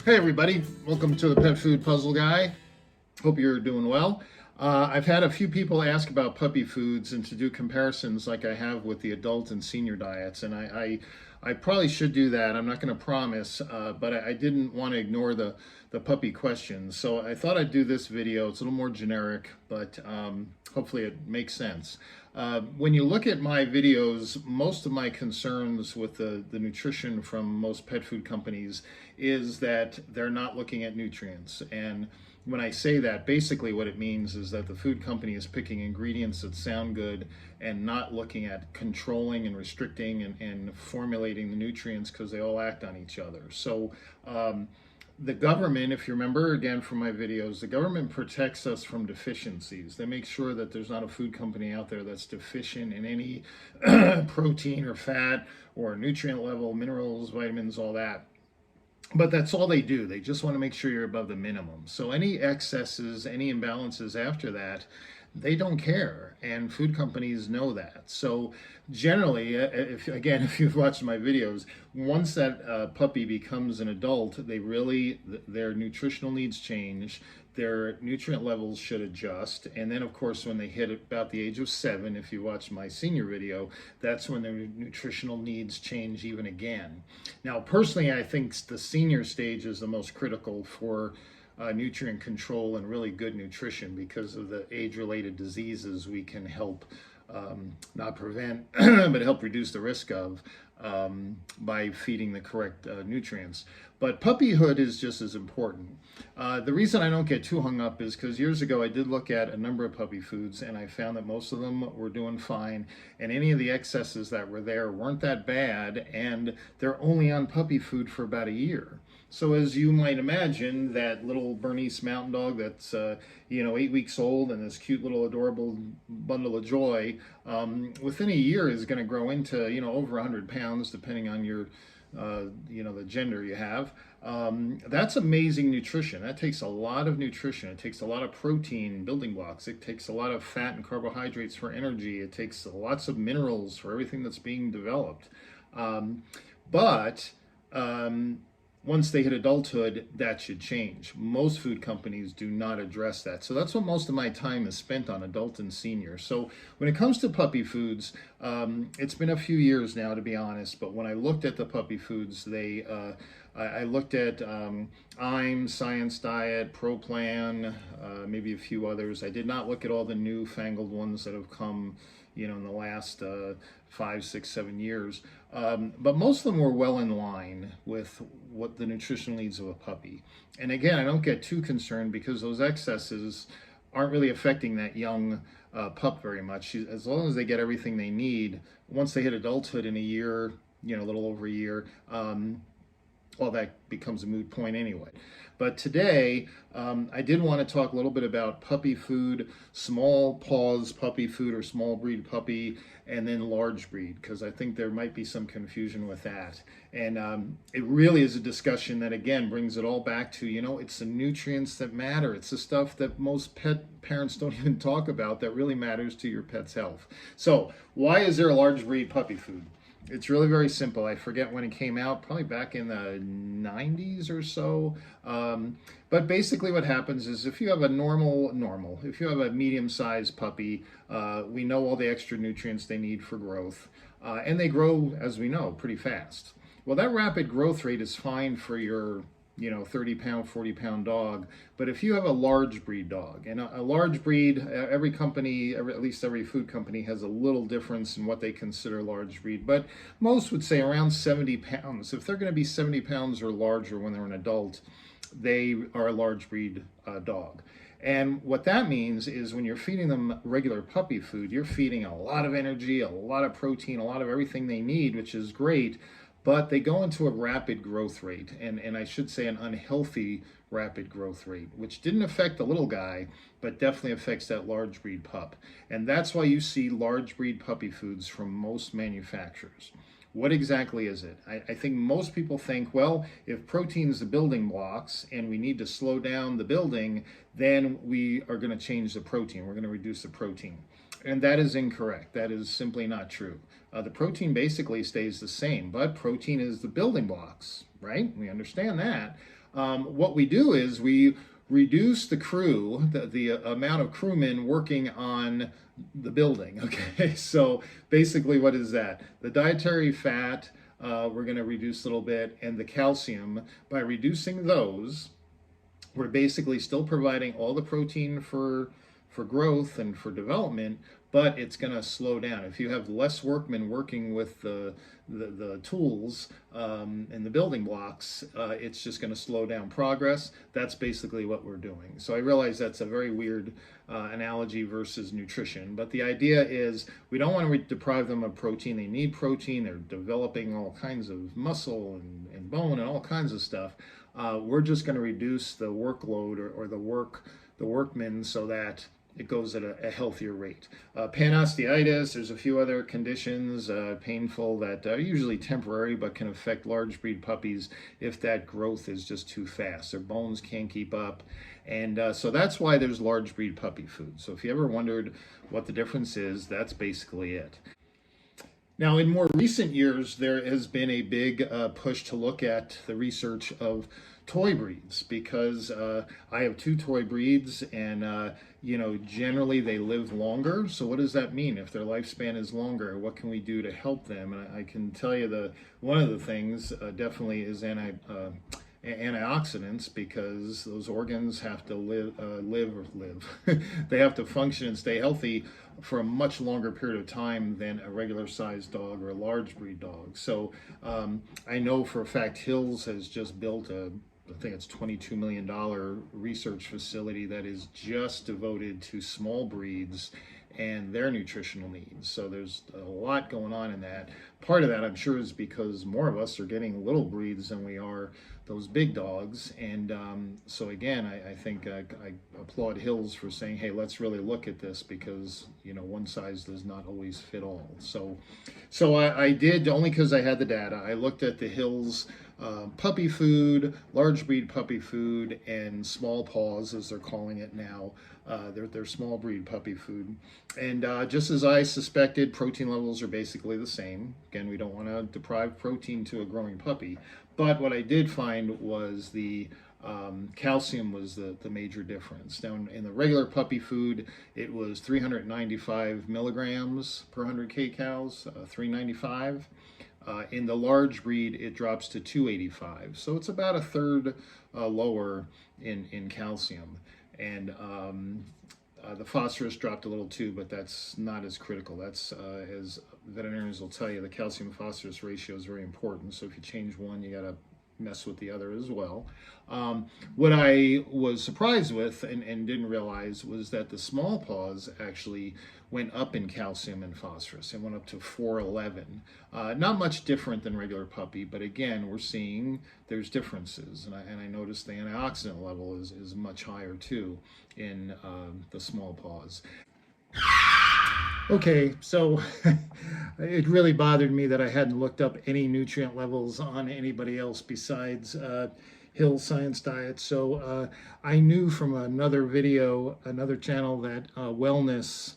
Hey everybody, welcome to the Pet Food Puzzle Guy. Hope you're doing well. I've had a few people ask about puppy foods and to do comparisons like I have with the adult and senior diets, and I probably should do that. I'm not going to promise, but I didn't want to ignore the puppy questions. So I thought I'd do this video. It's a little more generic, but hopefully it makes sense. When you look at my videos, most of my concerns with the nutrition from most pet food companies is that they're not looking at nutrients. And when I say that, basically what it means is that the food company is picking ingredients that sound good and not looking at controlling and restricting and formulating the nutrients because they all act on each other. So the government, if you remember again from my videos, the government protects us from deficiencies. They make sure that there's not a food company out there that's deficient in any protein or fat or nutrient level, minerals, vitamins, all that. But that's all they do. They just want to make sure you're above the minimum. So any excesses, any imbalances after that, they don't care, and food companies know that. So generally, if you've watched my videos, once that puppy becomes an adult, their nutritional needs change, their nutrient levels should adjust, and then of course when they hit about the age of 7, if you watch my senior video, that's when their nutritional needs change even again. Now personally, I think the senior stage is the most critical for nutrient control and really good nutrition because of the age-related diseases we can help not prevent, but help reduce the risk of by feeding the correct nutrients. But puppyhood is just as important. The reason I don't get too hung up is because years ago I did look at a number of puppy foods and I found that most of them were doing fine, and any of the excesses that were there weren't that bad, and they're only on puppy food for about a year. So as you might imagine, that little Bernese Mountain Dog that's 8 weeks old and this cute little adorable bundle of joy, within a year is going to grow into over 100 pounds, depending on your the gender you have. That's amazing nutrition. That takes a lot of nutrition. It takes a lot of protein building blocks. It takes a lot of fat and carbohydrates for energy. It takes lots of minerals for everything that's being developed. But once they hit adulthood, that should change. Most food companies do not address that. So that's what most of my time is spent on, adult and senior. So when it comes to puppy foods, it's been a few years now, to be honest, but when I looked at the puppy foods, I looked at IAMS, Science Diet, ProPlan, maybe a few others. I did not look at all the newfangled ones that have come in the last 5, 6, 7 years. But most of them were well in line with what the nutritional needs of a puppy. And again, I don't get too concerned because those excesses aren't really affecting that young pup very much. As long as they get everything they need, once they hit adulthood in a year, a little over a year, well, that becomes a moot point anyway. But today, I did want to talk a little bit about puppy food, small paws puppy food or small breed puppy, and then large breed, because I think there might be some confusion with that. And it really is a discussion that, again, brings it all back to, it's the nutrients that matter. It's the stuff that most pet parents don't even talk about that really matters to your pet's health. So why is there a large breed puppy food? It's really very simple. I forget when it came out, probably back in the 90s or so. But basically what happens is if you have a if you have a medium-sized puppy, we know all the extra nutrients they need for growth. And they grow, as we know, pretty fast. Well, that rapid growth rate is fine for your 30-pound, 40-pound dog. But if you have a large breed dog, and a large breed, every company, at least every food company, has a little difference in what they consider large breed. But most would say around 70 pounds. If they're going to be 70 pounds or larger when they're an adult, they are a large breed dog. And what that means is when you're feeding them regular puppy food, you're feeding a lot of energy, a lot of protein, a lot of everything they need, which is great. But they go into a rapid growth rate, and I should say an unhealthy rapid growth rate, which didn't affect the little guy, but definitely affects that large breed pup. And that's why you see large breed puppy foods from most manufacturers. What exactly is it? I think most people think, well, if protein's the building blocks and we need to slow down the building, then we are going to change the protein. We're going to reduce the protein. And that is incorrect. That is simply not true. The protein basically stays the same, but protein is the building blocks, right? We understand that. What we do is we reduce the crew, the amount of crewmen working on the building. Okay, so basically, what is that? The dietary fat we're going to reduce a little bit, and the calcium. By reducing those, we're basically still providing all the protein for growth and for development, but it's going to slow down. If you have less workmen working with the tools and the building blocks, it's just going to slow down progress. That's basically what we're doing. So I realize that's a very weird analogy versus nutrition, but the idea is we don't want to deprive them of protein. They need protein. They're developing all kinds of muscle and bone and all kinds of stuff. We're just going to reduce the workload or the workmen so that it goes at a healthier rate. Panosteitis, there's a few other conditions, painful, that are usually temporary but can affect large breed puppies if that growth is just too fast. Their bones can't keep up. And so that's why there's large breed puppy food. So if you ever wondered what the difference is, that's basically it. Now, in more recent years, there has been a big push to look at the research of toy breeds because I have two toy breeds, and generally they live longer. So what does that mean? If their lifespan is longer, what can we do to help them? And I can tell you one of the things definitely is antioxidants, because those organs have to live. They have to function and stay healthy for a much longer period of time than a regular sized dog or a large breed dog. So I know for a fact Hills has just built I think it's $22 million research facility that is just devoted to small breeds and their nutritional needs. So there's a lot going on in that. Part of that, I'm sure, is because more of us are getting little breeds than we are those big dogs. And so again, I think I applaud Hills for saying, hey, let's really look at this, because one size does not always fit all. So I did, only because I had the data, I looked at the Hills puppy food, large breed puppy food, and small paws, as they're calling it now. They're small breed puppy food. And just as I suspected, protein levels are basically the same. Again, we don't want to deprive protein to a growing puppy. But what I did find was the calcium was the major difference. Now, in the regular puppy food, it was 395 milligrams per 100 kcals, 395. In the large breed, it drops to 285. So it's about a third lower in calcium. And the phosphorus dropped a little too, but that's not as critical. That's, as veterinarians will tell you, the calcium phosphorus ratio is very important. So if you change one, you got to mess with the other as well. What I was surprised with and didn't realize was that the small paws actually went up in calcium and phosphorus. It went up to 411. Not much different than regular puppy, but again, we're seeing there's differences. And I noticed the antioxidant level is much higher too in the small paws. Okay, so it really bothered me that I hadn't looked up any nutrient levels on anybody else besides Hill Science Diet. So I knew from another video, another channel, that Wellness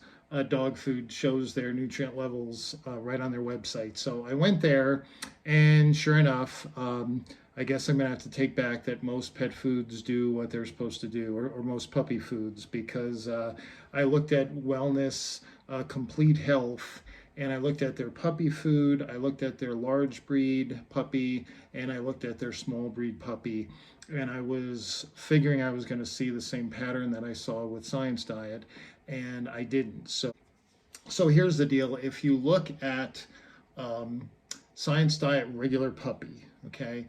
dog food shows their nutrient levels right on their website. So I went there, and sure enough, I guess I'm gonna have to take back that most pet foods do what they're supposed to do, or most puppy foods, because I looked at Wellness Complete Health, and I looked at their puppy food, I looked at their large breed puppy, and I looked at their small breed puppy, and I was figuring I was going to see the same pattern that I saw with Science Diet, and I didn't. So here's the deal. If you look at Science Diet regular puppy, okay,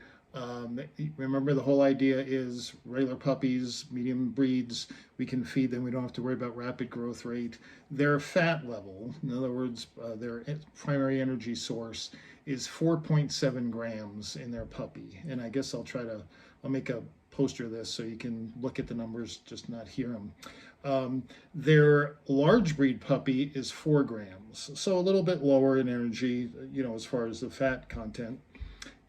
remember the whole idea is regular puppies, medium breeds, we can feed them, we don't have to worry about rapid growth rate. Their fat level, in other words, their primary energy source, is 4.7 grams in their puppy. And I guess I'll make a poster of this so you can look at the numbers, just not hear them. Their large breed puppy is 4 grams, so a little bit lower in energy, as far as the fat content.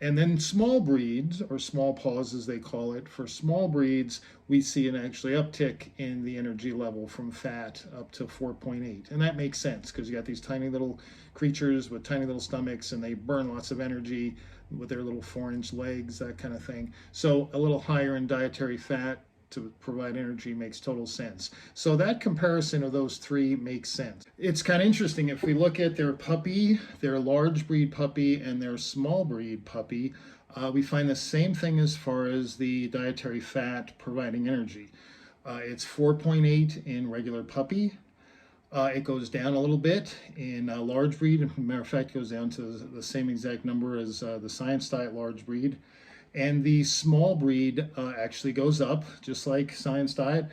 And then small breeds, or small paws as they call it, for small breeds, we see an actually uptick in the energy level from fat up to 4.8. And that makes sense because you got these tiny little creatures with tiny little stomachs and they burn lots of energy with their little 4-inch legs, that kind of thing. So a little higher in dietary fat to provide energy makes total sense. So that comparison of those three makes sense. It's kind of interesting if we look at their puppy, their large breed puppy, and their small breed puppy, we find the same thing as far as the dietary fat providing energy. It's 4.8 in regular puppy. It goes down a little bit in large breed. As a matter of fact, it goes down to the same exact number as the Science Diet large breed. And the small breed actually goes up, just like Science Diet.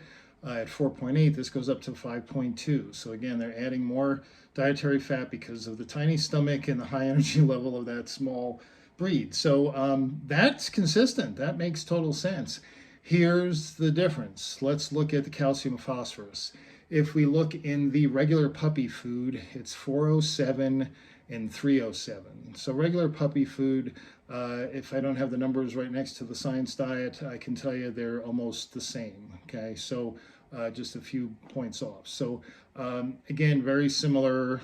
At 4.8, this goes up to 5.2. So again, they're adding more dietary fat because of the tiny stomach and the high energy level of that small breed. So that's consistent. That makes total sense. Here's the difference. Let's look at the calcium phosphorus. If we look in the regular puppy food, it's 407 and 307. So regular puppy food, if I don't have the numbers right next to the Science Diet, I can tell you they're almost the same. Okay, so just a few points off. So again, very similar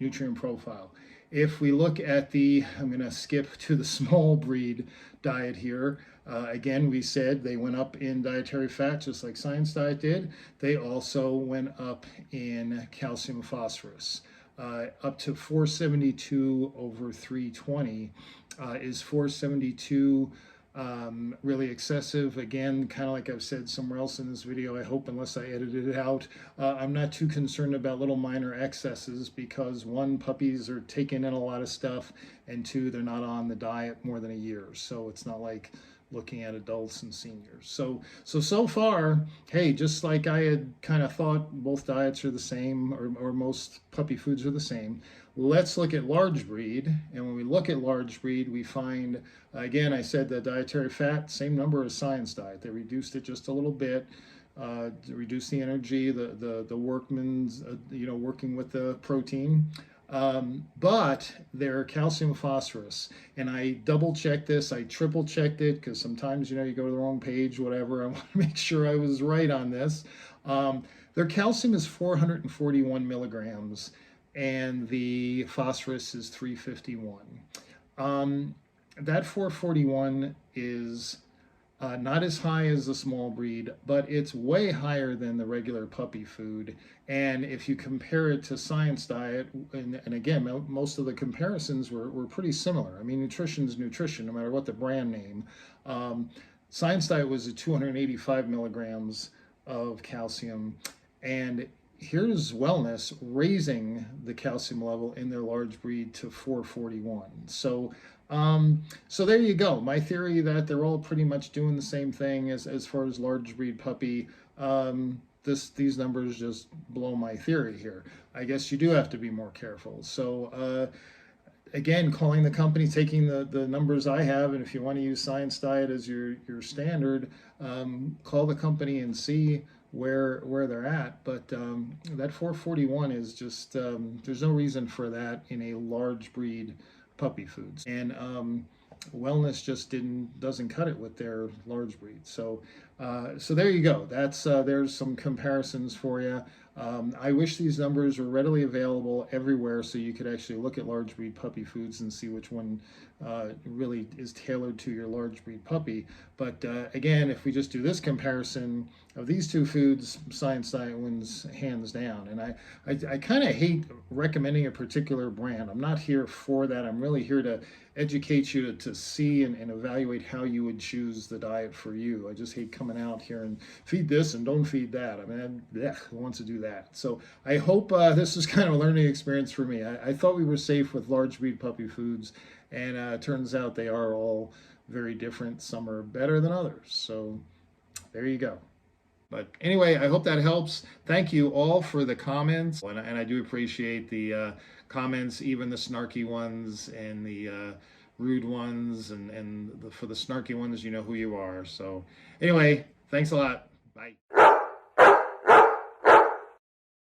nutrient profile. If we look at I'm going to skip to the small breed diet here. Again, we said they went up in dietary fat just like Science Diet did. They also went up in calcium phosphorus. Up to 472 over 320. Is 472 really excessive? Again, kind of like I've said somewhere else in this video, I hope, unless I edited it out, I'm not too concerned about little minor excesses because one, puppies are taking in a lot of stuff, and two, they're not on the diet more than a year. So it's not like looking at adults and seniors. So far, hey, just like I had kind of thought both diets are the same, or most puppy foods are the same, let's look at large breed. And when we look at large breed, we find, again, I said the dietary fat, same number as Science Diet. They reduced it just a little bit to reduce the energy, the workman's, working with the protein. But their calcium phosphorus, and I double checked this, I triple checked it because sometimes you go to the wrong page, whatever. I want to make sure I was right on this. Their calcium is 441 milligrams and the phosphorus is 351. That 441 is not as high as the small breed, but it's way higher than the regular puppy food. And if you compare it to Science Diet, and again, most of the comparisons were pretty similar. I mean, nutrition's nutrition, no matter what the brand name. Science Diet was at 285 milligrams of calcium, and here's Wellness raising the calcium level in their large breed to 441. So there you go. My theory that they're all pretty much doing the same thing as far as large breed puppy. These numbers just blow my theory here. I guess you do have to be more careful. So again, calling the company, taking the numbers I have, and if you want to use Science Diet as your standard, call the company and see where they're at. But that 441 is just there's no reason for that in a large breed puppy foods, and Wellness just doesn't cut it with their large breed. So there you go. That's there's some comparisons for you. I wish these numbers were readily available everywhere so you could actually look at large breed puppy foods and see which one really is tailored to your large breed puppy. But again, if we just do this comparison of these two foods, Science Diet wins hands down. And I kind of hate recommending a particular brand. I'm not here for that. I'm really here to educate you to see and evaluate how you would choose the diet for you. I just hate coming out here and feed this and don't feed that. I mean, who wants to do that? So I hope this is kind of a learning experience for me. I thought we were safe with large breed puppy foods, and it turns out they are all very different. Some are better than others. So there you go. But anyway, I hope that helps. Thank you all for the comments. And I do appreciate the comments, even the snarky ones and the rude ones. And for the snarky ones, you know who you are. So anyway, thanks a lot. Bye.